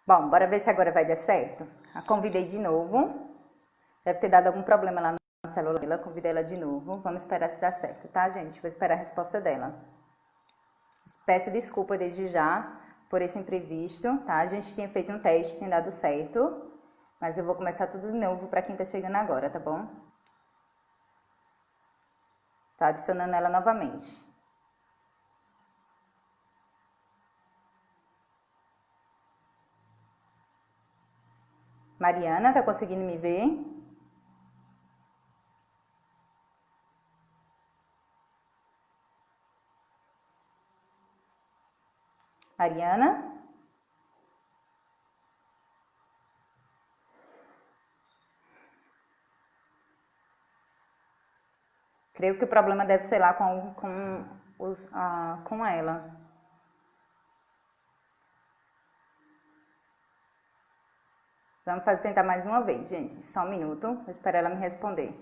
Bom, bora ver se agora vai dar certo. A convidei de novo. Deve ter dado algum problema lá no celular dela. Convidei ela de novo. Vamos esperar se dá certo, tá, gente? Vou esperar a resposta dela. Peço desculpa desde já por esse imprevisto, tá? A gente tinha feito um teste, tinha dado certo. Mas eu vou começar tudo de novo para quem tá chegando agora, tá bom? Tá adicionando ela novamente. Mariana, tá conseguindo me ver? Mariana? Creio que o problema deve ser lá com ela. Vamos tentar mais uma vez, gente. Só um minuto. Vou esperar ela me responder.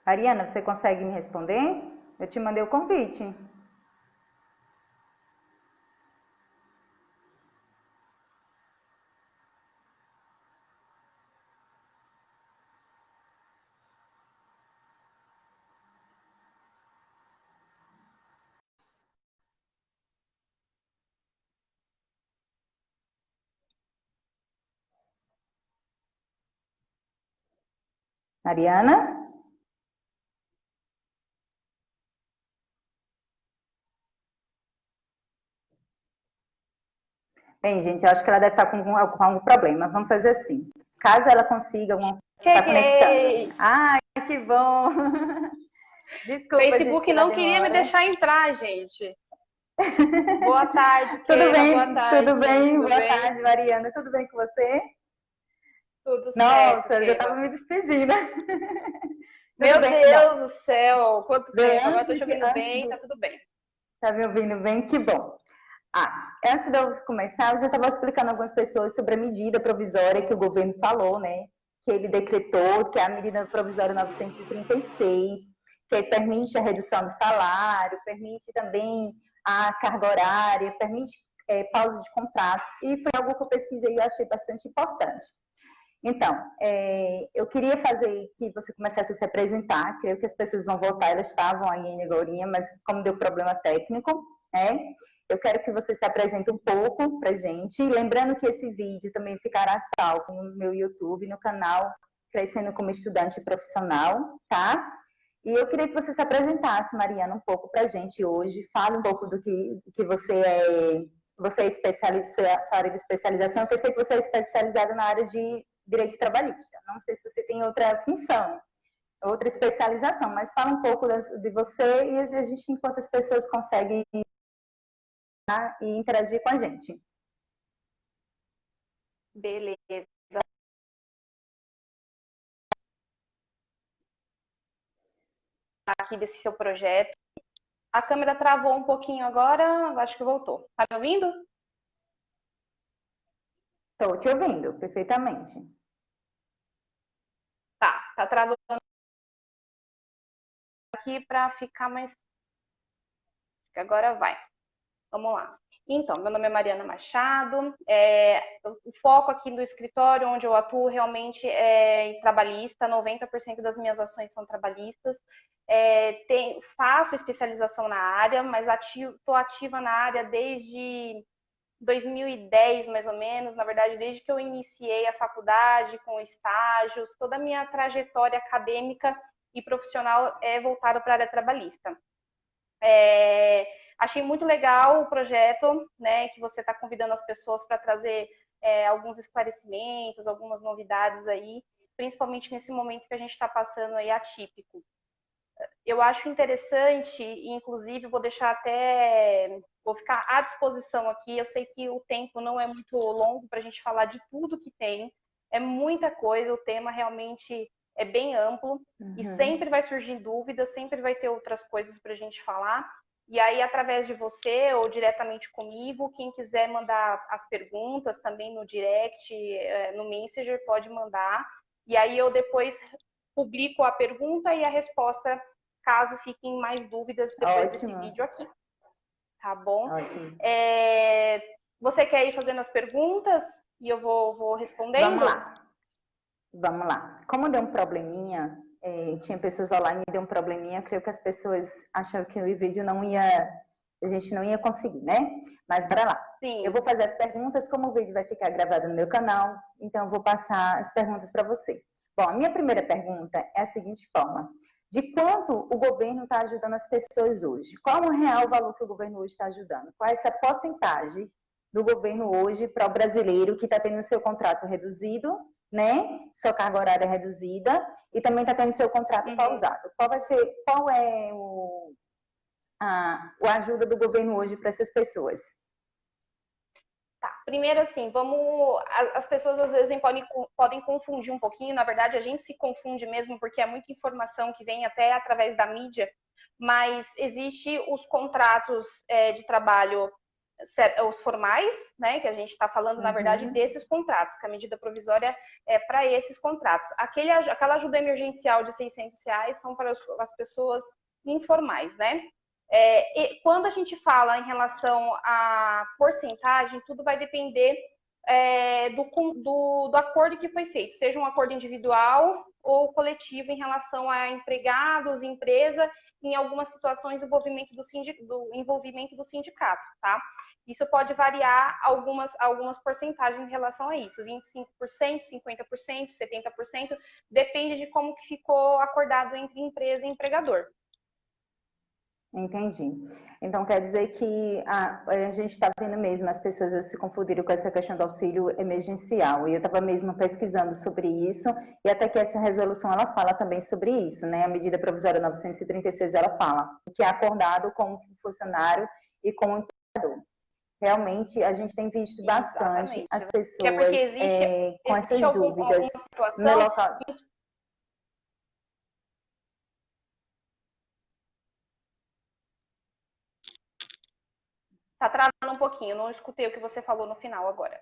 Ariana, você consegue me responder? Eu te mandei o convite. Ariana? Bem, gente, eu acho que ela deve estar com algum problema. Vamos fazer assim. Caso ela consiga tá conectando. Cheguei! Ai, que bom! Desculpa, gente, Facebook pela não queria me demora. deixar entrar, gente. Boa tarde, Tudo Keila. Boa bem? tarde, Tudo gente. bem? Tudo Boa bem? tarde, Mariana. Tudo bem com você? Tudo certo, Nossa, eu já estava Keila. me despedindo. Tudo Meu bem? Bom, Deus do céu, quanto bem, tempo. Agora tô te ouvindo bem, tá tudo bem. tá me ouvindo bem? Que bom. Antes de eu começar, eu já estava explicando a algumas pessoas sobre a medida provisória que o governo falou, né? Que ele decretou, que é a medida provisória 936, que permite a redução do salário, permite também a carga horária, permite pausa de contrato. E foi algo que eu pesquisei e eu achei bastante importante. Então, eu queria fazer que você começasse a se apresentar. Creio que as pessoas vão voltar, elas estavam aí em Negourinha, mas como deu problema técnico, né? Eu quero que você se apresente um pouco pra gente. Lembrando que esse vídeo também ficará salvo no meu YouTube, no canal Crescendo como Estudante Profissional, tá? E eu queria que você se apresentasse, Mariana, um pouco pra gente hoje. Fale um pouco do que você é especialista, sua área de especialização, porque eu sei que você é especializada na área de direito trabalhista. Não sei se você tem outra função, outra especialização, mas fala um pouco de você e a gente, enquanto as pessoas conseguem e interagir com a gente. Beleza. Aqui desse seu projeto. A câmera travou um pouquinho agora, acho que voltou. Tá me ouvindo? Estou te ouvindo perfeitamente. Tá travando aqui para ficar mais. Agora vai. Vamos lá. Então, meu nome é Mariana Machado. O foco aqui do escritório onde eu atuo realmente é em trabalhista. 90% das minhas ações são trabalhistas. Faço especialização na área, mas estou ativa na área desde 2010, mais ou menos. Na verdade, desde que eu iniciei a faculdade, com estágios, toda a minha trajetória acadêmica e profissional é voltada para a área trabalhista. Achei muito legal o projeto, né, que você está convidando as pessoas para trazer alguns esclarecimentos, algumas novidades aí, principalmente nesse momento que a gente está passando aí atípico. Eu acho interessante, e inclusive vou ficar à disposição aqui. Eu sei que o tempo não é muito longo para a gente falar de tudo que tem, é muita coisa, o tema realmente é bem amplo e sempre vai surgir dúvidas, sempre vai ter outras coisas para a gente falar. E aí, através de você ou diretamente comigo, quem quiser mandar as perguntas também no direct, no Messenger, pode mandar. E aí eu depois publico a pergunta e a resposta, caso fiquem mais dúvidas depois desse vídeo aqui. Tá bom? Ótimo. Você quer ir fazendo as perguntas e eu vou respondendo? Vamos lá. Como deu um probleminha, tinha pessoas online e deu um probleminha, creio que as pessoas acharam que o vídeo a gente não ia conseguir, né? Mas bora lá. Sim. Eu vou fazer as perguntas, como o vídeo vai ficar gravado no meu canal, então eu vou passar as perguntas para você. Bom, a minha primeira pergunta é a seguinte forma: de quanto o governo está ajudando as pessoas hoje? Qual é o real valor que o governo hoje está ajudando? Qual é essa porcentagem do governo hoje para o brasileiro que está tendo o seu contrato reduzido, né? Sua carga horária reduzida e também está tendo seu contrato pausado. Qual é a ajuda do governo hoje para essas pessoas? Tá, primeiro assim, as pessoas às vezes podem confundir um pouquinho, na verdade a gente se confunde mesmo porque é muita informação que vem até através da mídia, mas existe os contratos de trabalho, os formais, né, que a gente está falando, na verdade, desses contratos, que a medida provisória é para esses contratos. Aquela ajuda emergencial de R$600 são para as pessoas informais, né? E quando a gente fala em relação à porcentagem, tudo vai depender do acordo que foi feito, seja um acordo individual ou coletivo em relação a empregados, empresa, em algumas situações do envolvimento do sindicato, tá? Isso pode variar algumas porcentagens em relação a isso, 25%, 50%, 70%, depende de como que ficou acordado entre empresa e empregador. Entendi. Então, quer dizer que a gente está vendo mesmo as pessoas se confundirem com essa questão do auxílio emergencial. E eu estava mesmo pesquisando sobre isso, e até que essa resolução ela fala também sobre isso, né? A medida provisória 936 ela fala que é acordado com o funcionário e com o empregador. Realmente, a gente tem visto bastante as pessoas com essas dúvidas no local. Tá travando um pouquinho, não escutei o que você falou no final agora.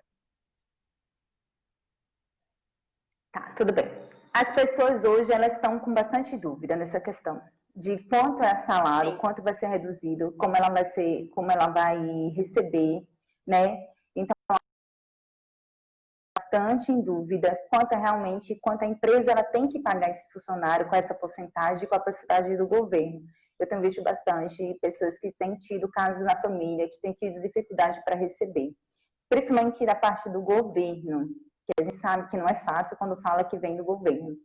Tá, tudo bem. As pessoas hoje, elas estão com bastante dúvida nessa questão de quanto é salário, quanto vai ser reduzido, como ela vai receber, né? Então, bastante em dúvida quanto a empresa ela tem que pagar esse funcionário com essa porcentagem, com a porcentagem do governo. Eu tenho visto bastante pessoas que têm tido casos na família, que têm tido dificuldade para receber, principalmente da parte do governo, que a gente sabe que não é fácil quando fala que vem do governo.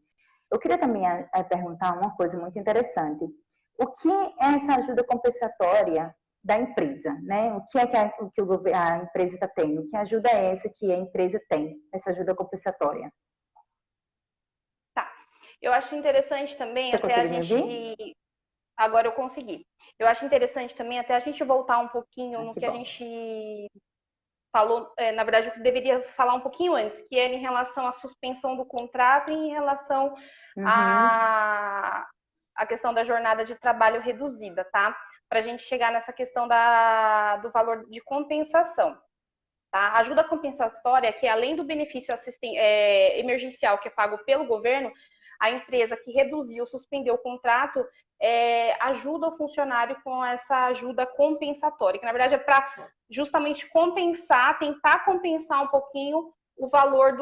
Eu queria também perguntar uma coisa muito interessante. O que é essa ajuda compensatória da empresa, né? O que é que a empresa está tendo? Que ajuda é essa que a empresa tem, essa ajuda compensatória? Tá. Eu acho interessante também Você até a consegue gente... me ouvir? Agora eu consegui. Eu acho interessante também até a gente voltar um pouquinho no que a gente falou, na verdade, eu deveria falar um pouquinho antes, que era em relação à suspensão do contrato e em relação à questão da jornada de trabalho reduzida, tá? Para a gente chegar nessa questão do valor de compensação. Tá? A ajuda compensatória, que além do benefício emergencial que é pago pelo governo, a empresa que reduziu, suspendeu o contrato, ajuda o funcionário com essa ajuda compensatória, que na verdade é para justamente compensar, tentar compensar um pouquinho o valor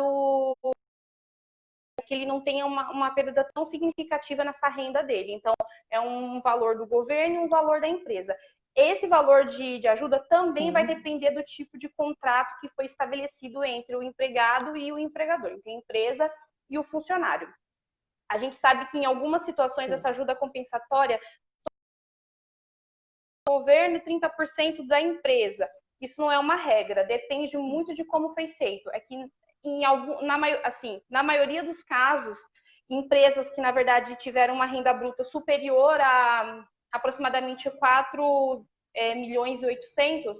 que ele não tenha uma perda tão significativa nessa renda dele. Então, é um valor do governo e um valor da empresa. Esse valor de ajuda também vai depender do tipo de contrato que foi estabelecido entre o empregado e o empregador, entre a empresa e o funcionário. A gente sabe que em algumas situações essa ajuda compensatória do governo e 30% da empresa. Isso não é uma regra, depende muito de como foi feito. É que na maioria dos casos, empresas que na verdade tiveram uma renda bruta superior a aproximadamente 4 milhões e 800,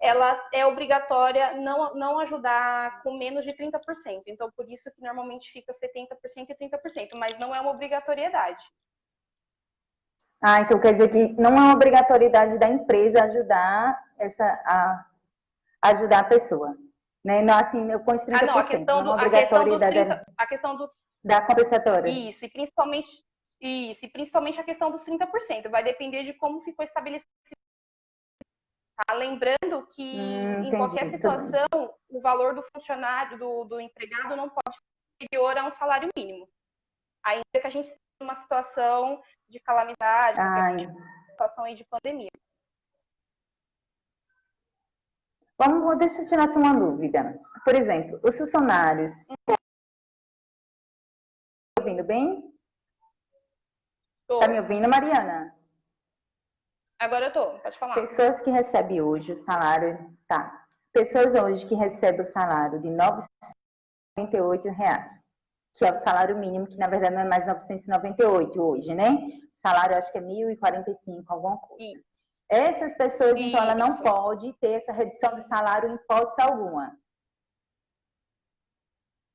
ela é obrigatória não ajudar com menos de 30%. Então, por isso que normalmente fica 70% e 30%, mas não é uma obrigatoriedade. Ah, então quer dizer que não é uma obrigatoriedade da empresa ajudar a pessoa, né? Não, assim, eu ponho Ah, não, 30%, não é uma obrigatoriedade a questão dos da compensatória. isso, e principalmente a questão dos 30%, vai depender de como ficou estabelecido. Tá? Lembrando que em Entendi, qualquer tudo bem. situação, o valor do funcionário, do empregado, não pode ser superior a um salário mínimo. Ainda que a gente esteja numa situação de calamidade, qualquer Ai, situação aí de pandemia. deixa eu tirar uma dúvida. Por exemplo, os funcionários, tá ouvindo bem? Tá me Tô. ouvindo, Mariana? Agora eu tô, pode falar. Pessoas que recebem hoje o salário, tá. Pessoas hoje que recebem o salário de R$ 998, que é o salário mínimo, que na verdade não é mais 998 hoje, né? O salário acho que é 1.045, alguma coisa. Isso. Essas pessoas, então, ela não Isso. pode ter essa redução de salário em hipótese alguma.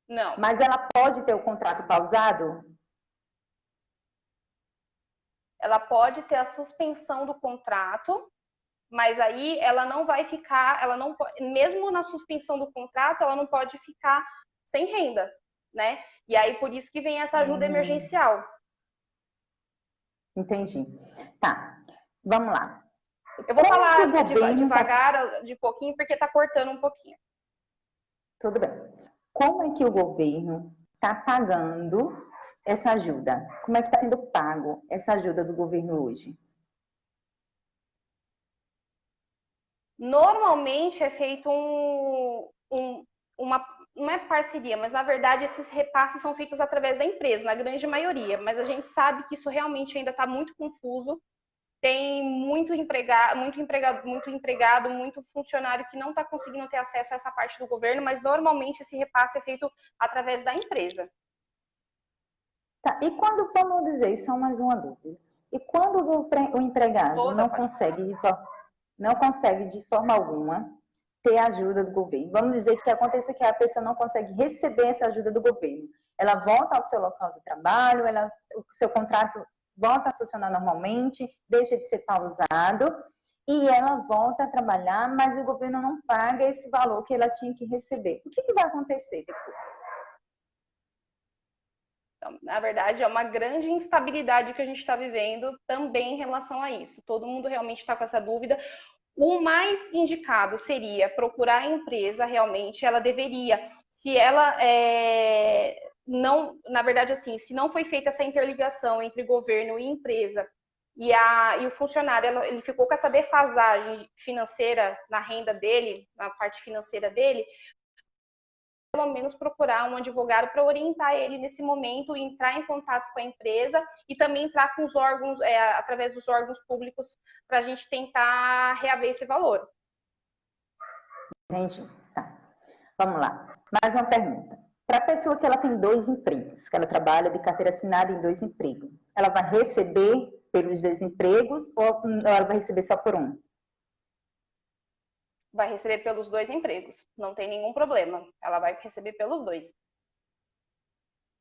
Não. Mas ela pode ter o contrato pausado? Ela pode ter a suspensão do contrato, mas aí ela não vai ficar, ela não mesmo na suspensão do contrato, ela não pode ficar sem renda, né? E aí por isso que vem essa ajuda emergencial. Entendi. Tá, vamos lá. Eu vou falar Tá... devagar, de pouquinho, porque tá cortando um pouquinho. Tudo bem. Como é que o governo está pagando essa ajuda? Como é que está sendo pago essa ajuda do governo hoje? Normalmente é feito uma, não é parceria, mas na verdade esses repasses são feitos através da empresa, na grande maioria. Mas a gente sabe que isso realmente ainda está muito confuso. Tem muito empregado, muito funcionário que não está conseguindo ter acesso a essa parte do governo, mas normalmente esse repasse é feito através da empresa. Tá, e quando, vamos dizer, só mais uma dúvida. E quando o empregado Toda, não consegue de forma alguma ter ajuda do governo, vamos dizer que aconteça que a pessoa não consegue receber essa ajuda do governo, ela volta ao seu local de trabalho, o seu contrato volta a funcionar normalmente, deixa de ser pausado, e ela volta a trabalhar, mas o governo não paga esse valor que ela tinha que receber. O que vai acontecer depois? Então, na verdade, é uma grande instabilidade que a gente está vivendo também em relação a isso. Todo mundo realmente está com essa dúvida. O mais indicado seria procurar a empresa realmente, ela deveria, se ela não, na verdade, assim, se não foi feita essa interligação entre governo e empresa e o funcionário, ele ficou com essa defasagem financeira na renda dele, na parte financeira dele, pelo menos procurar um advogado para orientar ele nesse momento, entrar em contato com a empresa e também entrar com os órgãos, através dos órgãos públicos, para a gente tentar reaver esse valor. Entendi. Tá. Vamos lá. Mais uma pergunta. Para a pessoa que ela tem 2 empregos, que ela trabalha de carteira assinada em 2 empregos, ela vai receber pelos 2 empregos ou ela vai receber só por um? Vai receber pelos 2 empregos, não tem nenhum problema. Ela vai receber pelos 2.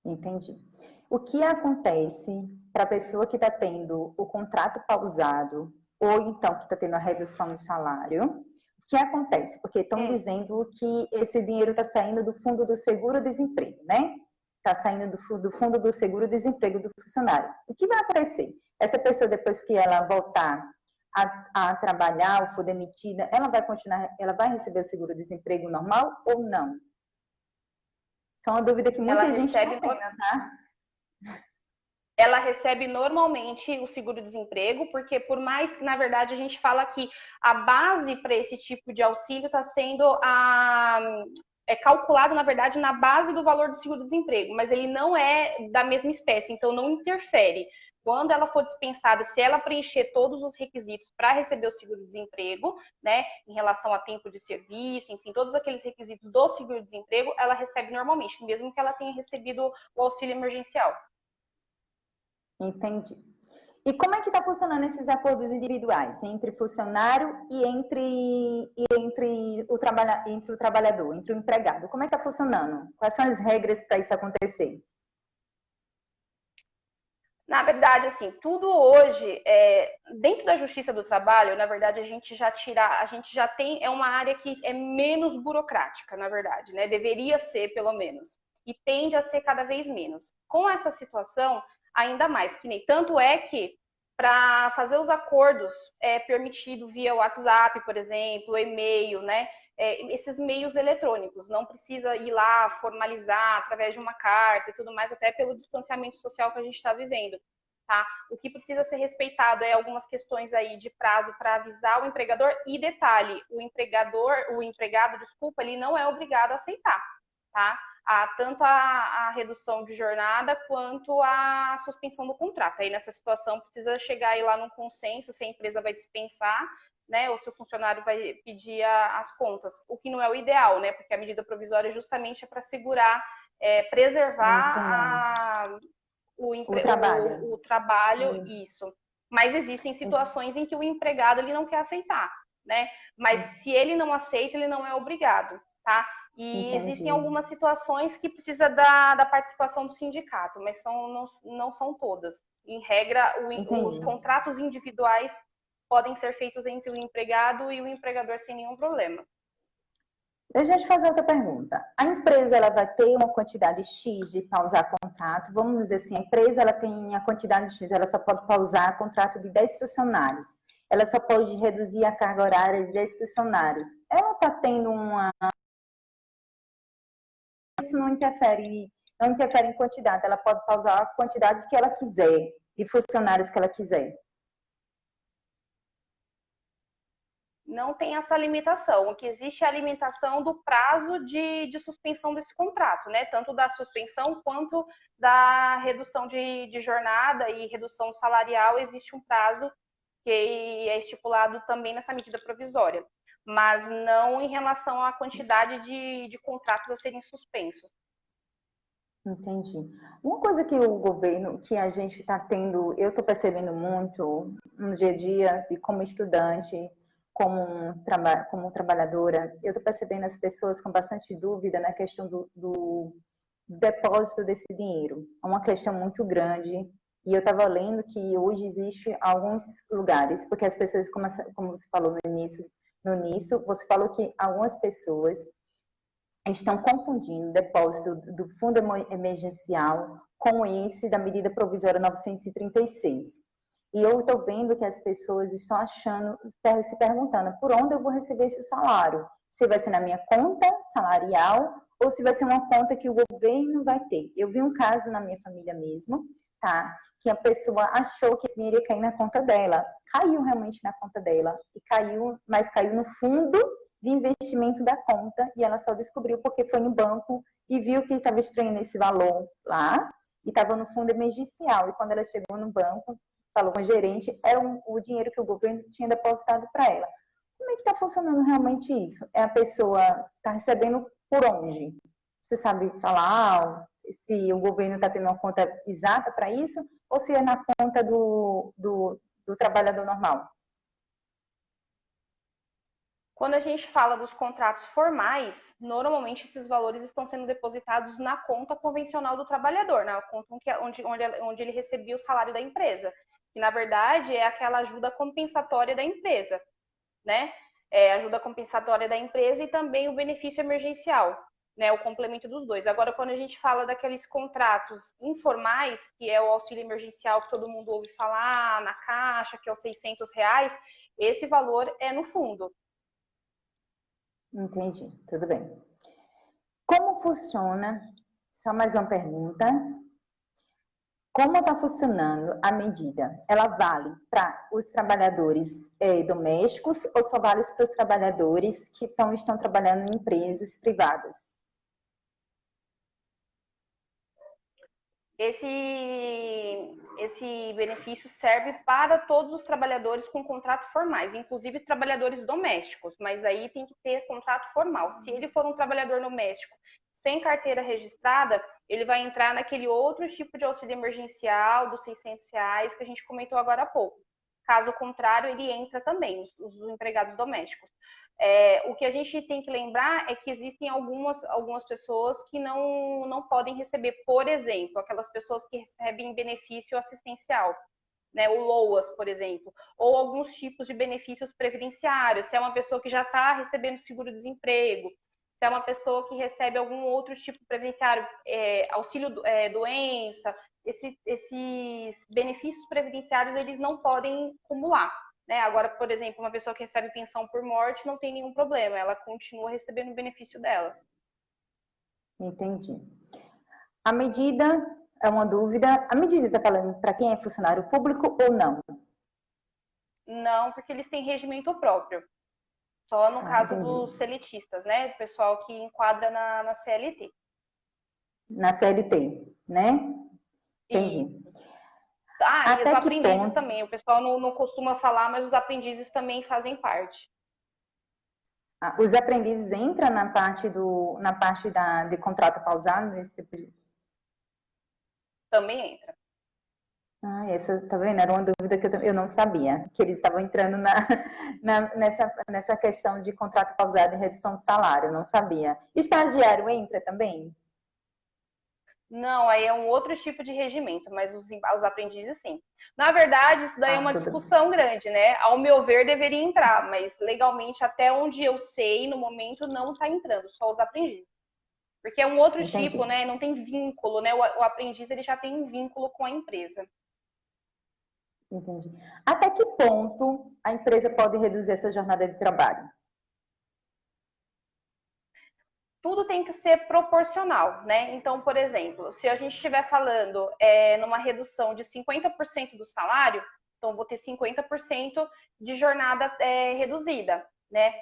Entendi. O que acontece para a pessoa que está tendo o contrato pausado ou então que está tendo a redução do salário? O que acontece? Porque estão dizendo que esse dinheiro está saindo do fundo do seguro-desemprego, né? Está saindo do fundo do seguro-desemprego do funcionário. O que vai acontecer? Essa pessoa, depois que ela voltar a trabalhar ou for demitida, ela vai receber o seguro-desemprego normal ou não? Isso é uma dúvida que muita gente está tendo, tá? Ela recebe normalmente o seguro-desemprego, porque por mais que, na verdade, a gente fala que a base para esse tipo de auxílio está sendo calculado, na verdade, na base do valor do seguro-desemprego, mas ele não é da mesma espécie, então não interfere. Quando ela for dispensada, se ela preencher todos os requisitos para receber o seguro-desemprego, né, em relação a tempo de serviço, enfim, todos aqueles requisitos do seguro-desemprego, ela recebe normalmente, mesmo que ela tenha recebido o auxílio emergencial. Entendi. E como é que está funcionando esses acordos individuais entre funcionário e entre o trabalhador, entre o empregado? Como é que está funcionando? Quais são as regras para isso acontecer? Na verdade, assim, tudo hoje, dentro da Justiça do Trabalho, na verdade, a gente já tem, é uma área que é menos burocrática, na verdade, né? Deveria ser, pelo menos. E tende a ser cada vez menos. Com essa situação, ainda mais, que nem tanto é que para fazer os acordos é permitido via WhatsApp, por exemplo, e-mail, né? Esses meios eletrônicos, não precisa ir lá formalizar através de uma carta e tudo mais, até pelo distanciamento social que a gente está vivendo. Tá? O que precisa ser respeitado é algumas questões aí de prazo para avisar o empregador e detalhe, o empregado, desculpa, ele não é obrigado a aceitar, tá? Tanto a redução de jornada quanto a suspensão do contrato. Aí nessa situação precisa chegar aí lá num consenso se a empresa vai dispensar, né, ou se o funcionário vai pedir as contas, o que não é o ideal, né, porque a medida provisória justamente é para segurar, preservar o trabalho, isso. Mas existem situações em que o empregado ele não quer aceitar, né? Mas se ele não aceita, ele não é obrigado, tá? E existem algumas situações que precisa da participação do sindicato, mas não são todas. Em regra, os contratos individuais podem ser feitos entre o empregado e o empregador sem nenhum problema. Deixa eu te fazer outra pergunta. A empresa ela vai ter uma quantidade X de pausar contrato? Vamos dizer assim, a empresa ela tem a quantidade X, ela só pode pausar contrato de 10 funcionários. Ela só pode reduzir a carga horária de 10 funcionários. Ela está tendo uma... Isso não interfere em quantidade. Ela pode pausar a quantidade que ela quiser, de funcionários que ela quiser. Não tem essa limitação. O que existe é a limitação do prazo de suspensão desse contrato, né? Tanto da suspensão quanto da redução de jornada e redução salarial, existe um prazo que é estipulado também nessa medida provisória, mas não em relação à quantidade de contratos a serem suspensos. Entendi. Uma coisa que o governo, que a gente está tendo, eu estou percebendo muito no dia a dia, e como estudante, como trabalhadora, eu estou percebendo as pessoas com bastante dúvida na questão do depósito desse dinheiro. É uma questão muito grande, e eu estava lendo que hoje existe alguns lugares, porque as pessoas, como você falou no início, você falou que algumas pessoas estão confundindo o depósito do fundo emergencial com esse da medida provisória 936. E eu estou vendo que as pessoas estão achando, se perguntando, por onde eu vou receber esse salário? Se vai ser na minha conta salarial ou se vai ser uma conta que o governo vai ter. Eu vi um caso na minha família mesmo, tá? Que a pessoa achou que esse dinheiro ia cair na conta dela. Caiu realmente na conta dela, mas caiu no fundo de investimento da conta e ela só descobriu porque foi no banco e viu que estava extraindo esse valor lá e estava no fundo emergencial. E quando ela chegou no banco, falou com o gerente, era o dinheiro que o governo tinha depositado para ela. Como é que está funcionando realmente isso? A pessoa está recebendo por onde? Você sabe falar se o governo está tendo uma conta exata para isso ou se é na conta do trabalhador normal? Quando a gente fala dos contratos formais, normalmente esses valores estão sendo depositados na conta convencional do trabalhador, na conta onde ele recebia o salário da empresa, que na verdade é aquela ajuda compensatória da empresa, né? Ajuda compensatória da empresa e também o benefício emergencial, né? O complemento dos dois. Agora, quando a gente fala daqueles contratos informais, que é o auxílio emergencial que todo mundo ouve falar, na Caixa, que é os R$ 600, esse valor é no fundo. Entendi, tudo bem. Como funciona? Só mais uma pergunta. Como está funcionando a medida? Ela vale para os trabalhadores domésticos ou só vale para os trabalhadores que estão trabalhando em empresas privadas? Esse benefício serve para todos os trabalhadores com contratos formais, inclusive trabalhadores domésticos, mas aí tem que ter contrato formal. Se ele for um trabalhador doméstico sem carteira registrada, ele vai entrar naquele outro tipo de auxílio emergencial dos R$ 600 que a gente comentou agora há pouco. Caso contrário, ele entra também, os empregados domésticos. O que a gente tem que lembrar é que existem algumas pessoas que não podem receber, por exemplo, aquelas pessoas que recebem benefício assistencial, né, o LOAS, por exemplo, ou alguns tipos de benefícios previdenciários, se é uma pessoa que já está recebendo seguro-desemprego, se é uma pessoa que recebe algum outro tipo previdenciário, auxílio doença, esses benefícios previdenciários, eles não podem acumular. Né? Agora, por exemplo, uma pessoa que recebe pensão por morte não tem nenhum problema, ela continua recebendo o benefício dela. Entendi. A medida é uma dúvida. A medida está falando para quem é funcionário público ou não? Não, porque eles têm regimento próprio. Só no caso entendi. dos seletistas, né? O pessoal que enquadra na CLT. Na CLT, né? Entendi. E os aprendizes também. O pessoal não costuma falar, mas os aprendizes também fazem parte. Os aprendizes entram na parte de contrato pausado, nesse tipo de... Também entra. Essa, tá vendo? Era uma dúvida que eu não sabia, que eles estavam entrando nessa questão de contrato pausado e redução de salário, eu não sabia. Estagiário entra também? Não, aí é um outro tipo de regimento, mas os aprendizes sim. Na verdade, isso daí é uma discussão grande, né? Ao meu ver, deveria entrar, mas legalmente, até onde eu sei, no momento, não está entrando, só os aprendizes. Porque é um outro tipo, né? Não tem vínculo, né? O aprendiz, ele já tem um vínculo com a empresa. Entendi. Até que ponto a empresa pode reduzir essa jornada de trabalho? Tudo tem que ser proporcional, né? Então, por exemplo, se a gente estiver falando numa redução de 50% do salário, então vou ter 50% de jornada reduzida, né?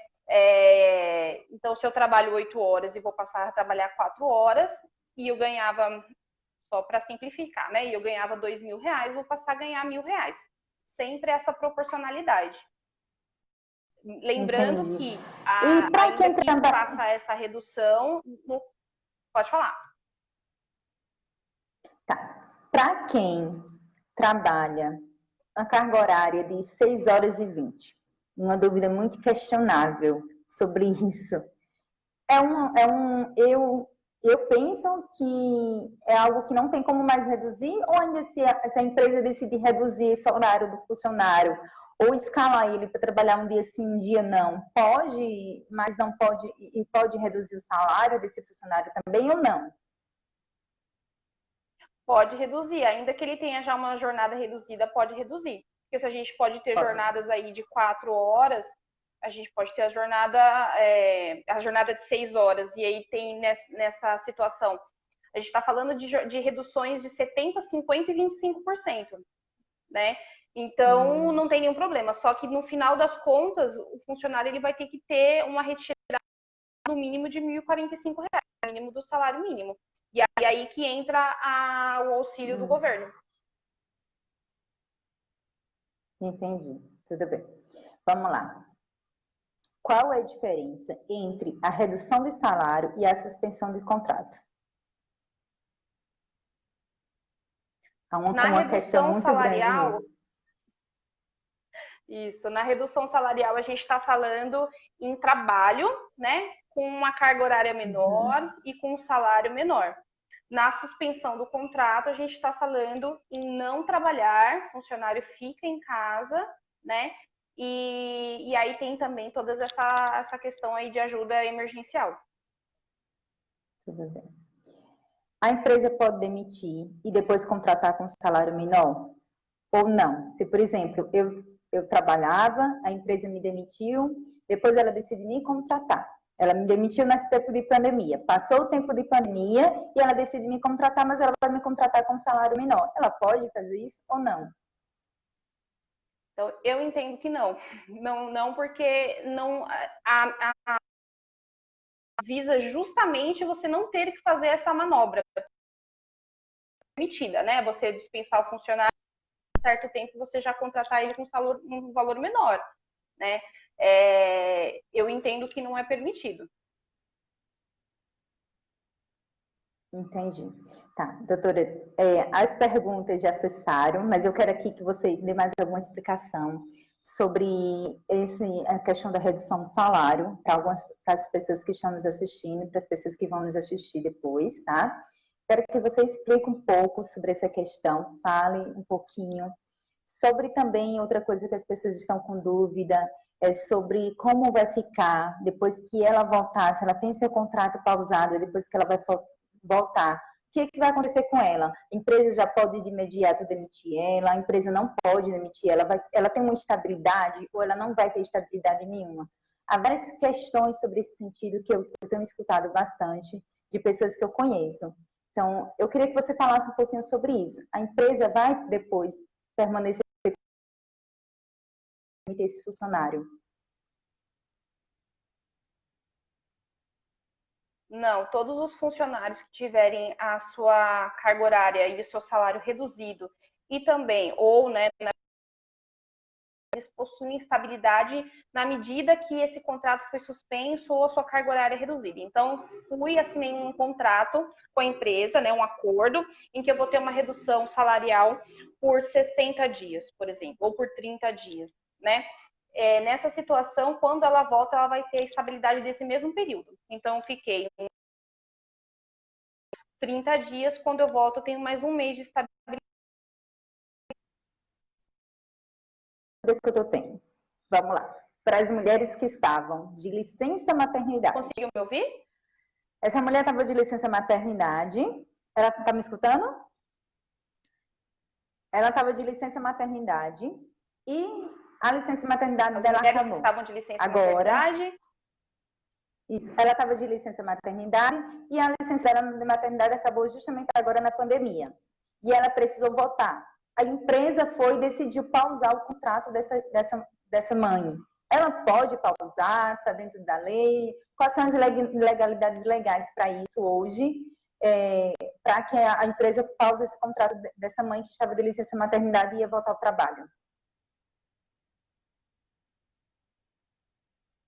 Então, se eu trabalho 8 horas e vou passar a trabalhar 4 horas, e eu ganhava, só para simplificar, né? E eu ganhava R$2.000, vou passar a ganhar R$1.000. Sempre essa proporcionalidade. Lembrando Entendi. que ainda que faça essa redução, pode falar. Tá. Para quem trabalha a carga horária de 6 horas e 20, uma dúvida muito questionável sobre isso. Eu penso que é algo que não tem como mais reduzir, ou ainda se a empresa decidir reduzir esse horário do funcionário, ou escalar ele para trabalhar um dia sim, um dia não, pode, mas não pode, e pode reduzir o salário desse funcionário também ou não? Pode reduzir, ainda que ele tenha já uma jornada reduzida, pode reduzir. Porque se a gente pode ter jornadas aí de 4 horas, a gente pode ter a jornada de 6 horas, e aí tem nessa situação. A gente está falando de reduções de 70%, 50% e 25%, né? Então, não tem nenhum problema. Só que no final das contas, o funcionário ele vai ter que ter uma retirada no mínimo de R$1.045, o mínimo do salário mínimo. E aí que entra o auxílio do governo. Entendi, tudo bem. Vamos lá. Qual é a diferença entre a redução de salário e a suspensão de contrato? Na redução salarial, na redução salarial a gente está falando em trabalho, né, com uma carga horária menor e com um salário menor. Na suspensão do contrato, a gente está falando em não trabalhar, funcionário fica em casa, né? E aí tem também toda essa questão aí de ajuda emergencial. Tudo bem. A empresa pode demitir e depois contratar com salário menor? Ou não? Se, por exemplo, eu trabalhava, a empresa me demitiu, depois ela decide me contratar. Ela me demitiu nesse tempo de pandemia. Passou o tempo de pandemia e ela decide me contratar, mas ela vai me contratar com salário menor. Ela pode fazer isso ou não? Então, eu entendo que não. Não porque não visa justamente você não ter que fazer essa manobra permitida, né? Você dispensar o funcionário em certo tempo, você já contratar ele com um valor menor, né? Eu entendo que não é permitido. Entendi. Tá, doutora, as perguntas já cessaram, mas eu quero aqui que você dê mais alguma explicação sobre a questão da redução do salário para as pessoas que estão nos assistindo e para as pessoas que vão nos assistir depois, tá? Quero que você explique um pouco sobre essa questão, fale um pouquinho sobre também outra coisa que as pessoas estão com dúvida, é sobre como vai ficar depois que ela voltar, se ela tem seu contrato pausado, depois que ela vai voltar, o que vai acontecer com ela? A empresa já pode de imediato demitir ela, a empresa não pode demitir ela, ela tem uma estabilidade ou ela não vai ter estabilidade nenhuma. Há várias questões sobre esse sentido que eu tenho escutado bastante de pessoas que eu conheço. Então, eu queria que você falasse um pouquinho sobre isso. A empresa vai depois permanecer esse funcionário? Não, todos os funcionários que tiverem a sua carga horária e o seu salário reduzido e também, ou, né, eles possuem estabilidade na medida que esse contrato foi suspenso ou a sua carga horária é reduzida. Então, assinei um contrato com a empresa, né, um acordo, em que eu vou ter uma redução salarial por 60 dias, por exemplo, ou por 30 dias, né? Nessa situação, quando ela volta, ela vai ter a estabilidade desse mesmo período. Então, fiquei 30 dias, quando eu volto, eu tenho mais um mês de estabilidade. Que eu tenho. Vamos lá. Para as mulheres que estavam de licença maternidade. Conseguiu me ouvir? Essa mulher estava de licença maternidade. Ela está me escutando? Ela estava de licença maternidade e a licença maternidade dela acabou. As mulheres que estavam de licença maternidade. Isso. Ela estava de licença maternidade e a licença dela de maternidade acabou justamente agora na pandemia. E ela precisou voltar. A empresa decidiu pausar o contrato dessa mãe. Ela pode pausar, está dentro da lei. Quais são as legalidades legais para isso hoje? Para que a empresa pause esse contrato dessa mãe que estava de licença maternidade e ia voltar ao trabalho.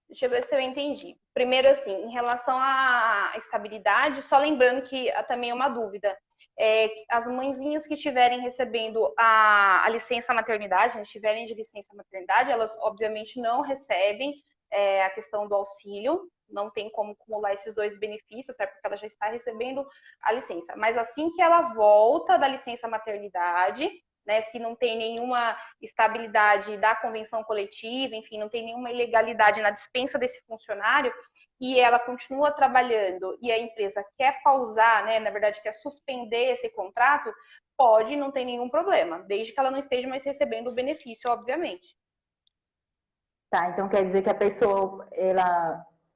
Deixa eu ver se eu entendi. Primeiro, assim, em relação à estabilidade, só lembrando que também é uma dúvida. As mãezinhas que estiverem recebendo a licença maternidade, estiverem de licença maternidade, elas obviamente não recebem a questão do auxílio, não tem como acumular esses dois benefícios, até porque ela já está recebendo a licença. Mas assim que ela volta da licença maternidade, né, se não tem nenhuma estabilidade da convenção coletiva, enfim, não tem nenhuma ilegalidade na dispensa desse funcionário, e ela continua trabalhando e a empresa quer pausar, né, na verdade quer suspender esse contrato, pode, não tem nenhum problema, desde que ela não esteja mais recebendo o benefício, obviamente. Tá, então quer dizer que a pessoa,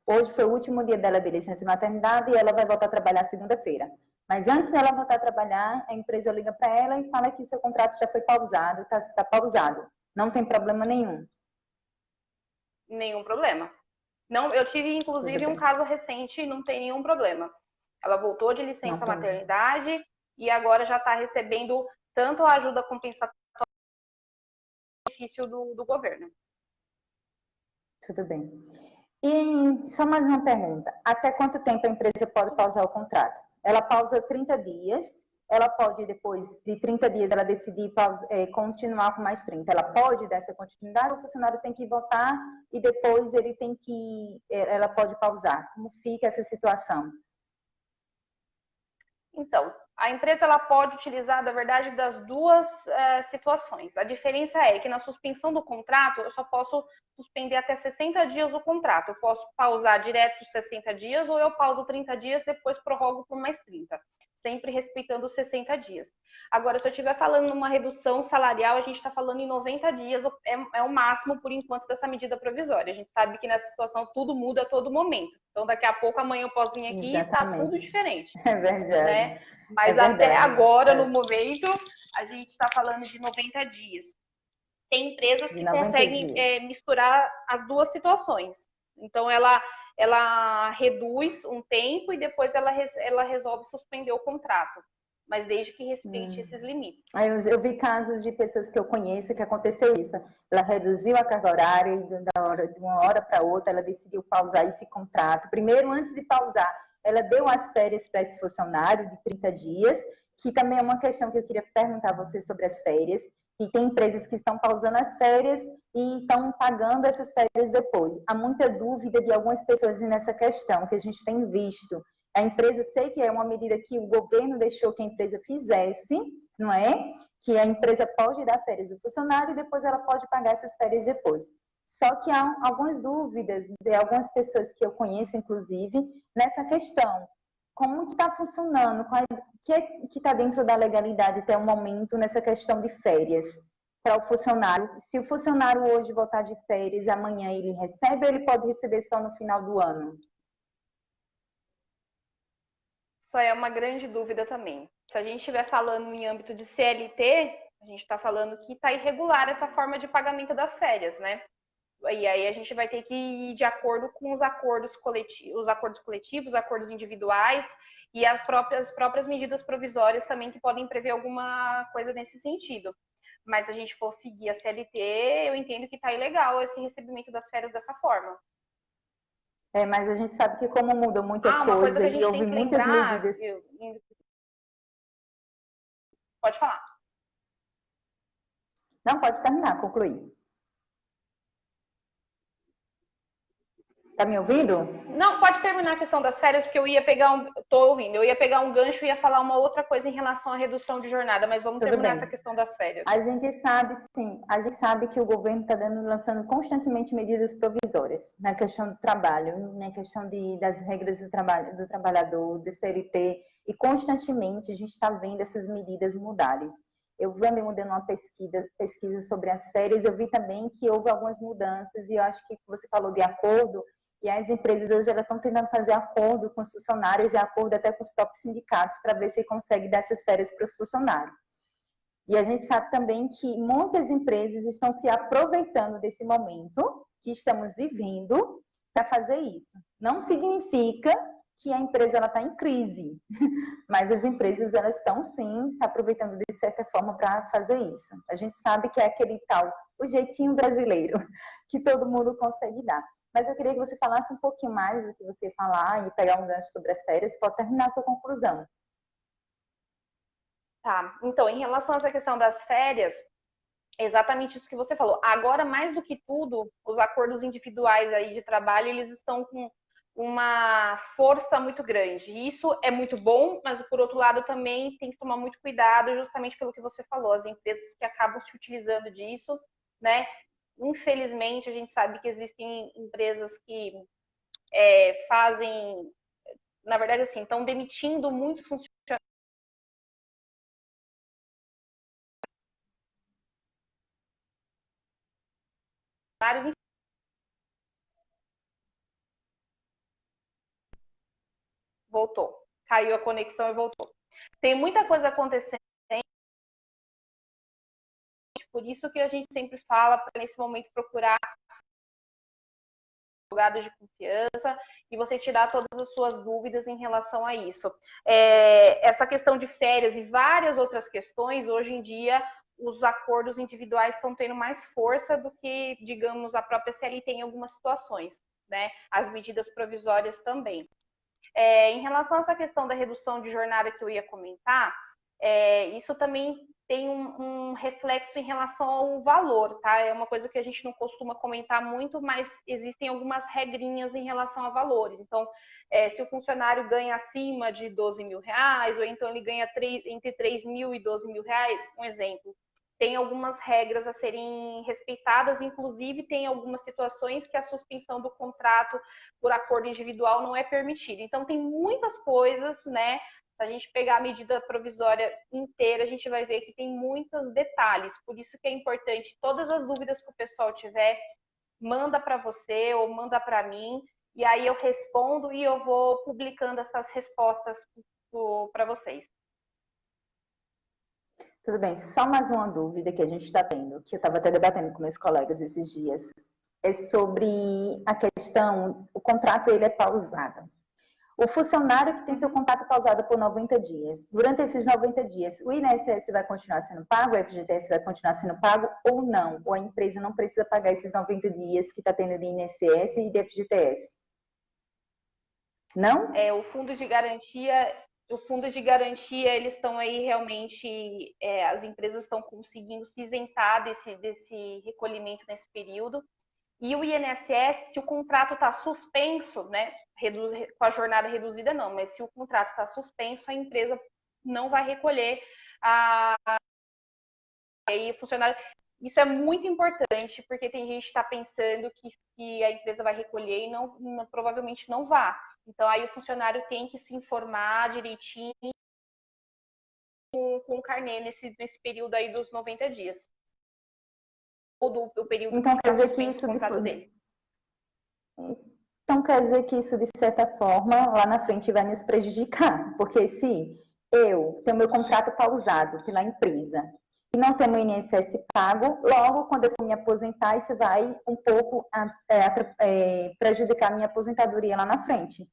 hoje foi o último dia dela de licença maternidade e ela vai voltar a trabalhar segunda-feira. Mas antes dela voltar a trabalhar, a empresa liga para ela e fala que seu contrato já foi pausado, está pausado. Não tem problema nenhum. Nenhum problema. Não, eu tive, inclusive, um caso recente e não tem nenhum problema. Ela voltou de licença maternidade e agora já está recebendo tanto a ajuda compensatória quanto o benefício do governo. Tudo bem. E só mais uma pergunta. Até quanto tempo a empresa pode pausar o contrato? Ela pausa 30 dias, ela pode, depois de 30 dias, ela decidir continuar com mais 30. Ela pode dar essa continuidade, o funcionário tem que voltar e depois ela pode pausar. Como fica essa situação? Então, a empresa ela pode utilizar, na verdade, das duas situações. A diferença é que na suspensão do contrato, eu só posso suspender até 60 dias o contrato. Eu posso pausar direto 60 dias ou eu pauso 30 dias, depois prorrogo por mais 30. Sempre respeitando os 60 dias. Agora, se eu estiver falando numa redução salarial, a gente está falando em 90 dias, é o máximo, por enquanto, dessa medida provisória. A gente sabe que nessa situação tudo muda a todo momento. Então, daqui a pouco, amanhã eu posso vir aqui e está tudo diferente. É verdade. Né? Mas até agora, no momento, a gente está falando de 90 dias. Tem empresas que conseguem misturar as duas situações. Então, ela reduz um tempo e depois ela resolve suspender o contrato. Mas desde que respeite esses limites. Eu vi casos de pessoas que eu conheço que aconteceu isso. Ela reduziu a carga horária e de uma hora para outra ela decidiu pausar esse contrato. Primeiro, antes de pausar, ela deu as férias para esse funcionário de 30 dias, que também é uma questão que eu queria perguntar a você sobre as férias, E tem empresas que estão pausando as férias e estão pagando essas férias depois. Há muita dúvida de algumas pessoas nessa questão, que a gente tem visto. A empresa, sei que é uma medida que o governo deixou que a empresa fizesse, não é? Que a empresa pode dar férias ao funcionário e depois ela pode pagar essas férias depois. Só que há algumas dúvidas de algumas pessoas que eu conheço, inclusive, nessa questão. Como que está funcionando? Que está dentro da legalidade até o momento nessa questão de férias para o funcionário? Se o funcionário hoje voltar de férias, amanhã ele recebe ou ele pode receber só no final do ano? Isso é uma grande dúvida também. Se a gente estiver falando em âmbito de CLT, a gente está falando que está irregular essa forma de pagamento das férias, né? E aí a gente vai ter que ir de acordo com os acordos coletivos, os acordos individuais e as próprias medidas provisórias também que podem prever alguma coisa nesse sentido. Mas se a gente for seguir a CLT, eu entendo que está ilegal esse recebimento das férias dessa forma. Mas a gente sabe que como muda muita Uma coisa coisa que a e gente houve tem que muitas lembrar, medidas. Pode falar. Não, pode terminar, concluir. Tá me ouvindo? Não, pode terminar a questão das férias, porque eu ia pegar tô ouvindo, eu ia pegar um gancho e ia falar uma outra coisa em relação à redução de jornada, mas vamos terminar essa questão das férias. A gente sabe, sim, a gente sabe que o governo está lançando constantemente medidas provisórias na questão do trabalho, na questão das regras do trabalho, do trabalhador, do CLT, e constantemente a gente está vendo essas medidas mudarem. Eu andei mudando uma pesquisa sobre as férias, eu vi também que houve algumas mudanças, e eu acho que você falou de acordo, e as empresas hoje elas estão tentando fazer acordo com os funcionários e acordo até com os próprios sindicatos para ver se consegue dar essas férias para os funcionários. E a gente sabe também que muitas empresas estão se aproveitando desse momento que estamos vivendo para fazer isso. Não significa que a empresa está em crise, mas as empresas elas estão sim se aproveitando de certa forma para fazer isso. A gente sabe que é aquele tal, o jeitinho brasileiro, que todo mundo consegue dar. Mas eu queria que você falasse um pouquinho mais do que você ia falar e pegar um gancho sobre as férias, pode terminar a sua conclusão. Tá, então, em relação a essa questão das férias, é exatamente isso que você falou. Agora, mais do que tudo, os acordos individuais aí de trabalho, eles estão com uma força muito grande. Isso é muito bom, mas por outro lado também tem que tomar muito cuidado, justamente pelo que você falou, as empresas que acabam se utilizando disso, né? Infelizmente, a gente sabe que existem empresas que fazem, na verdade, assim, estão demitindo muitos funcionários. Voltou. Caiu a conexão e voltou. Tem muita coisa acontecendo, por isso que a gente sempre fala para nesse momento procurar advogados de confiança e você tirar todas as suas dúvidas em relação a isso. Essa questão de férias e várias outras questões, hoje em dia, os acordos individuais estão tendo mais força do que, digamos, a própria CLT em algumas situações, né? As medidas provisórias também. Em relação a essa questão da redução de jornada que eu ia comentar, isso também tem um reflexo em relação ao valor, tá? É uma coisa que a gente não costuma comentar muito, mas existem algumas regrinhas em relação a valores. Então, se o funcionário ganha acima de 12 mil reais, ou então ele ganha entre 3 mil e 12 mil reais, um exemplo, tem algumas regras a serem respeitadas, inclusive tem algumas situações que a suspensão do contrato por acordo individual não é permitida. Então, tem muitas coisas, né? Se a gente pegar a medida provisória inteira, a gente vai ver que tem muitos detalhes. Por isso que é importante, todas as dúvidas que o pessoal tiver, manda para você ou manda para mim, e aí eu respondo e eu vou publicando essas respostas para vocês. Tudo bem, só mais uma dúvida que a gente está tendo, que eu estava até debatendo com meus colegas esses dias, é sobre a questão, o contrato ele é pausado. O funcionário que tem seu contrato pausado por 90 dias, durante esses 90 dias, o INSS vai continuar sendo pago, o FGTS vai continuar sendo pago ou não? Ou a empresa não precisa pagar esses 90 dias que está tendo de INSS e de FGTS? Não? O fundo de garantia, o fundo de garantia, eles estão aí realmente, as empresas estão conseguindo se isentar desse recolhimento nesse período. E o INSS, se o contrato está suspenso, né, com a jornada reduzida não, mas se o contrato está suspenso, a empresa não vai recolher aí o funcionário. Isso é muito importante, porque tem gente que está pensando que a empresa vai recolher e provavelmente não vá. Então, aí o funcionário tem que se informar direitinho com o carnê nesse período aí dos 90 dias. Ou do período Então, que quer está dizer que suspenso isso o contrato dele. Então, quer dizer que isso, de certa forma, lá na frente vai nos prejudicar. Porque se eu tenho meu contrato pausado pela empresa e não tenho meu INSS pago, logo, quando eu for me aposentar, isso vai um pouco prejudicar a minha aposentadoria lá na frente.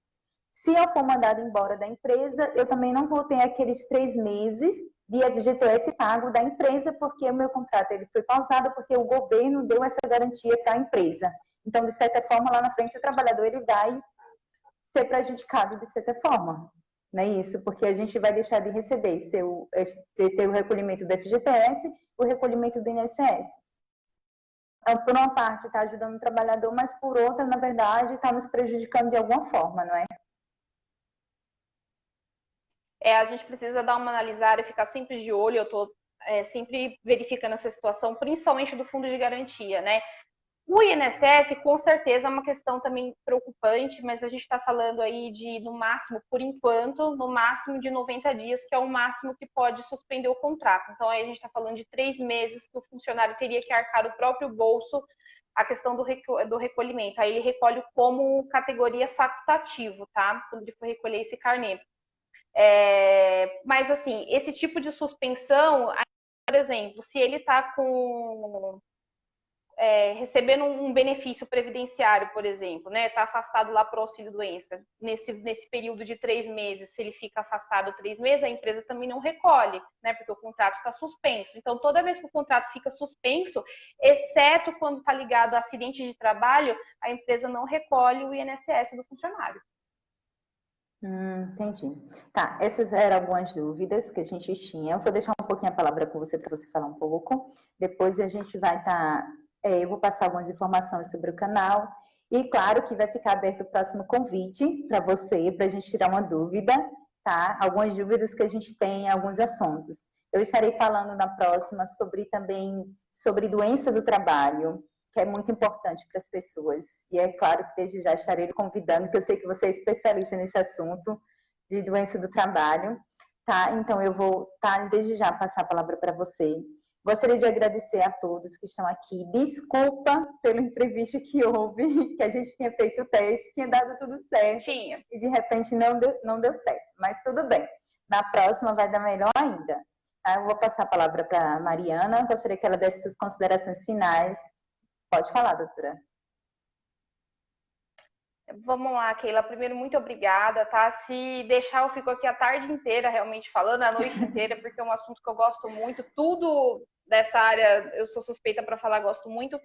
Se eu for mandada embora da empresa, eu também não vou ter aqueles 3 meses de FGTS pago da empresa, porque o meu contrato ele foi pausado, porque o governo deu essa garantia para a empresa. Então, de certa forma, lá na frente, o trabalhador ele vai ser prejudicado de certa forma. Não é isso? Porque a gente vai deixar de receber ter o recolhimento do FGTS, o recolhimento do INSS. Então, por uma parte, está ajudando o trabalhador, mas por outra, na verdade, está nos prejudicando de alguma forma, não é? A gente precisa dar uma analisada e ficar sempre de olho. Eu estou sempre verificando essa situação, principalmente do fundo de garantia, né? O INSS, com certeza, é uma questão também preocupante, mas a gente está falando aí de, no máximo, por enquanto, no máximo de 90 dias, que é o máximo que pode suspender o contrato. Então, aí a gente está falando de 3 meses que o funcionário teria que arcar o próprio bolso a questão do recolhimento. Aí ele recolhe como categoria facultativo, tá? Quando ele for recolher esse carnê. Mas, assim, esse tipo de suspensão, por exemplo, se ele está recebendo um benefício previdenciário, por exemplo, né? Está afastado lá para o auxílio-doença. Nesse período de 3 meses, se ele fica afastado 3 meses, a empresa também não recolhe, né? Porque o contrato está suspenso. Então, toda vez que o contrato fica suspenso, exceto quando está ligado a acidente de trabalho, a empresa não recolhe o INSS do funcionário. Entendi. Tá, essas eram algumas dúvidas que a gente tinha. Eu vou deixar um pouquinho a palavra com você para você falar um pouco. Depois a gente vai estar. Eu vou passar algumas informações sobre o canal. E claro que vai ficar aberto o próximo convite para você, para a gente tirar uma dúvida, tá? Algumas dúvidas que a gente tem, alguns assuntos. Eu estarei falando na próxima sobre doença do trabalho, que é muito importante para as pessoas. E é claro que desde já estarei lhe convidando, que eu sei que você é especialista nesse assunto de doença do trabalho, tá? Então eu vou desde já passar a palavra para você. Gostaria de agradecer a todos que estão aqui. Desculpa pelo imprevisto que houve, que a gente tinha feito o teste, tinha dado tudo certo. Tinha. E de repente não deu certo, mas tudo bem. Na próxima vai dar melhor ainda. Tá? Eu vou passar a palavra para a Mariana. Gostaria que ela desse suas considerações finais. Pode falar, doutora. Vamos lá, Keila. Primeiro, muito obrigada, tá? Se deixar, eu fico aqui a tarde inteira realmente falando, a noite inteira, porque é um assunto que eu gosto muito. Tudo dessa área, eu sou suspeita para falar, gosto muito.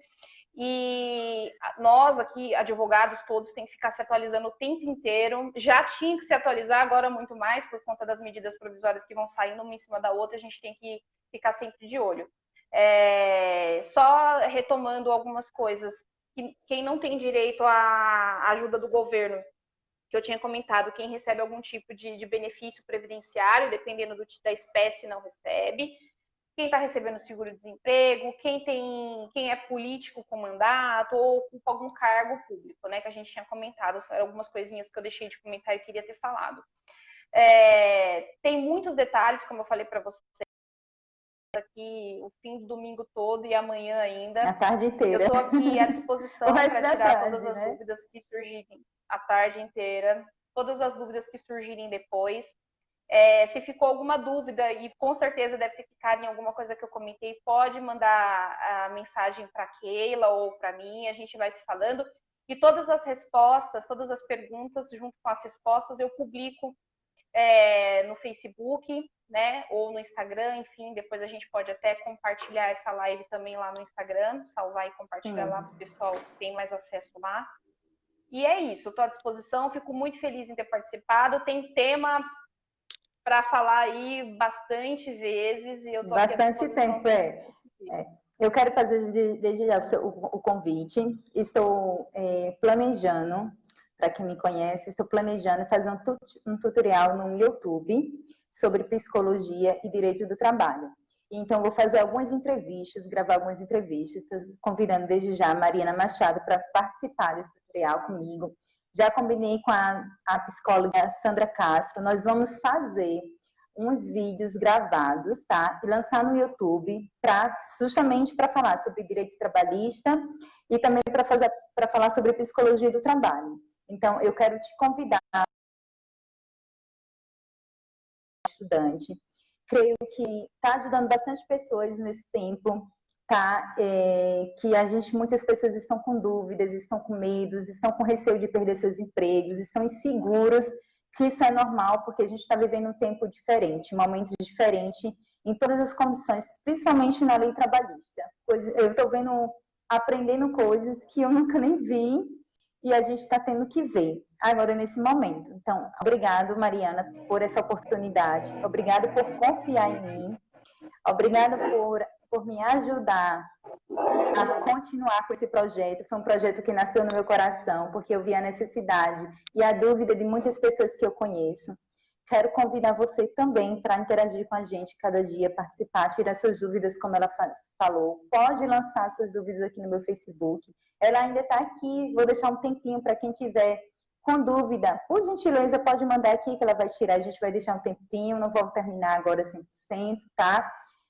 E nós aqui, advogados todos, tem que ficar se atualizando o tempo inteiro. Já tinha que se atualizar, agora muito mais, por conta das medidas provisórias que vão saindo uma em cima da outra, a gente tem que ficar sempre de olho. Só retomando algumas coisas. Quem não tem direito à ajuda do governo, que eu tinha comentado, quem recebe algum tipo de benefício previdenciário, dependendo da espécie, não recebe. Quem está recebendo seguro-desemprego, quem é político com mandato ou ocupa algum cargo público, né? Que a gente tinha comentado, foram algumas coisinhas que eu deixei de comentar e queria ter falado. Tem muitos detalhes, como eu falei para você, aqui o fim do domingo todo e amanhã ainda. A tarde inteira. Eu estou aqui à disposição para tirar tarde, todas as né? dúvidas que surgirem a tarde inteira, todas as dúvidas que surgirem depois. Se ficou alguma dúvida, e com certeza deve ter ficado em alguma coisa que eu comentei, pode mandar a mensagem para a Keila ou para mim, a gente vai se falando. E todas as respostas, todas as perguntas, junto com as respostas, eu publico no Facebook, né, ou no Instagram, enfim, depois a gente pode até compartilhar essa live também lá no Instagram, salvar e compartilhar lá para o pessoal que tem mais acesso lá. E é isso, estou à disposição, fico muito feliz em ter participado. Tem tema para falar aí bastante vezes, e eu tô aqui à Bastante disposição tempo, sempre. Eu quero fazer desde já o convite. Estou planejando, para quem me conhece, estou planejando fazer um tutorial no YouTube sobre psicologia e direito do trabalho. Então, vou fazer algumas entrevistas, gravar algumas entrevistas. Estou convidando desde já a Mariana Machado para participar desse tutorial comigo. Já combinei com a psicóloga Sandra Castro. Nós vamos fazer uns vídeos gravados, tá? E lançar no YouTube justamente para falar sobre direito trabalhista e também para falar sobre psicologia do trabalho. Então, eu quero te convidar, estudante. Creio que está ajudando bastante pessoas nesse tempo, tá? Muitas pessoas estão com dúvidas, estão com medos, estão com receio de perder seus empregos, estão inseguros, que isso é normal, porque a gente está vivendo um tempo diferente, um momento diferente em todas as condições, principalmente na lei trabalhista. Eu estou aprendendo coisas que eu nunca nem vi e a gente está tendo que ver agora nesse momento. Então, obrigado, Mariana, por essa oportunidade. Obrigado por confiar em mim. Obrigada por me ajudar a continuar com esse projeto. Foi um projeto que nasceu no meu coração, porque eu vi a necessidade e a dúvida de muitas pessoas que eu conheço. Quero convidar você também para interagir com a gente cada dia, participar, tirar suas dúvidas, como ela falou. Pode lançar suas dúvidas aqui no meu Facebook. Ela ainda está aqui, vou deixar um tempinho para quem tiver com dúvida. Por gentileza, pode mandar aqui que ela vai tirar, a gente vai deixar um tempinho, não vou terminar agora 100%, tá?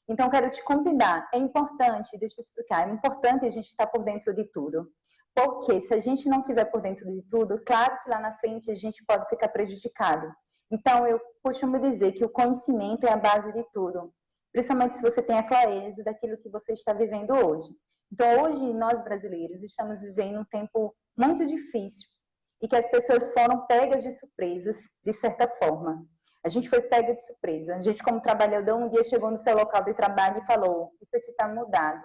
Então, quero te convidar. É importante, deixa eu explicar, é importante a gente estar por dentro de tudo. Porque se a gente não estiver por dentro de tudo, claro que lá na frente a gente pode ficar prejudicado. Então, eu costumo dizer que o conhecimento é a base de tudo. Principalmente se você tem a clareza daquilo que você está vivendo hoje. Então, hoje, nós brasileiros estamos vivendo um tempo muito difícil e que as pessoas foram pegas de surpresas, de certa forma. A gente foi pega de surpresa. A gente, como trabalhador, um dia chegou no seu local de trabalho e falou: isso aqui está mudado.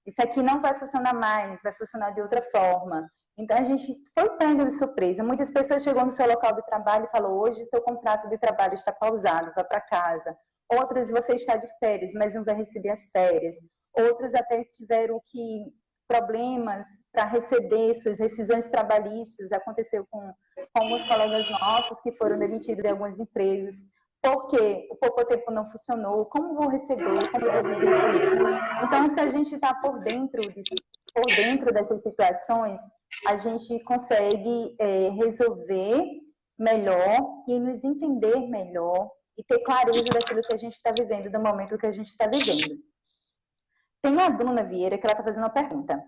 Isso aqui não vai funcionar mais, vai funcionar de outra forma. Então, a gente foi pega de surpresa. Muitas pessoas chegou no seu local de trabalho e falou: hoje seu contrato de trabalho está pausado, vá para casa. Outras, você está de férias, mas não vai receber as férias. Outras até tiveram problemas para receber suas rescisões trabalhistas. Aconteceu com alguns colegas nossos que foram demitidos de algumas empresas, porque o pouco tempo não funcionou, como vou receber, como vou viver com isso? Então, se a gente está por dentro dessas situações, a gente consegue resolver melhor e nos entender melhor e ter clareza daquilo que a gente está vivendo, do momento que a gente está vivendo. Tem a Bruna Vieira que ela está fazendo uma pergunta.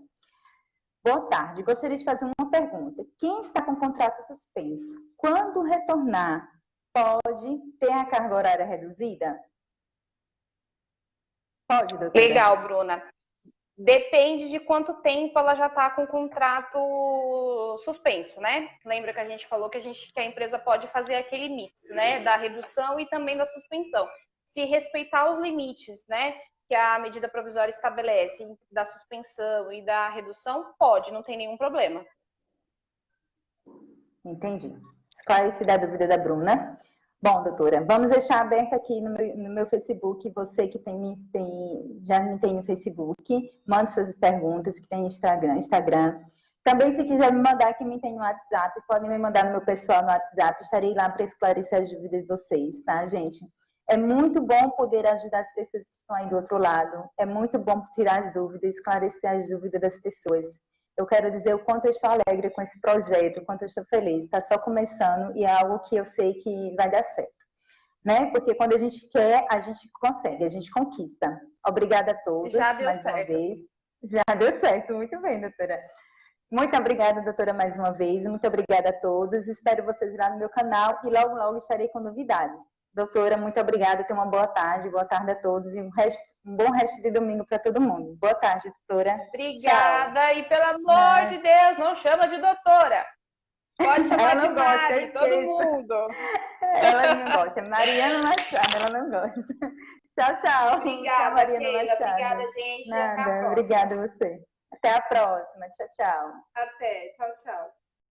Boa tarde, gostaria de fazer uma pergunta. Quem está com contrato suspenso, quando retornar, pode ter a carga horária reduzida? Pode, doutora? Legal, Bruna. Depende de quanto tempo ela já está com o contrato suspenso, né? Lembra que a gente falou que a empresa pode fazer aquele mix, né? Da redução e também da suspensão. Se respeitar os limites, né? Que a medida provisória estabelece da suspensão e da redução, pode, não tem nenhum problema. Entendi. Esclarecida a dúvida da Bruna. Bom, doutora, vamos deixar aberto aqui no meu Facebook, você que já me tem no Facebook, manda suas perguntas, que tem Instagram. Também, se quiser me mandar, que me tem no WhatsApp, podem me mandar no meu pessoal no WhatsApp, estarei lá para esclarecer as dúvidas de vocês, tá, gente? É muito bom poder ajudar as pessoas que estão aí do outro lado, é muito bom tirar as dúvidas, esclarecer as dúvidas das pessoas. Eu quero dizer o quanto eu estou alegre com esse projeto, o quanto eu estou feliz. Está só começando e é algo que eu sei que vai dar certo, né? Porque quando a gente quer, a gente consegue, a gente conquista. Obrigada a todos mais uma vez. Já deu certo, muito bem, doutora. Muito obrigada, doutora, mais uma vez. Muito obrigada a todos. Espero vocês lá no meu canal e logo, logo estarei com novidades. Doutora, muito obrigada. Tenha uma boa tarde a todos e um bom resto de domingo para todo mundo. Boa tarde, doutora. Obrigada. Tchau. E pelo amor de Deus, não chama de doutora. Pode chamar de Mari, todo mundo. Ela não gosta. Mariana Machado, ela não gosta. Tchau, tchau. Obrigada, tchau, Mariana Keila. Machado. Obrigada, gente. Nada, obrigada a você. Até a próxima. Tchau, tchau. Até. Tchau, tchau.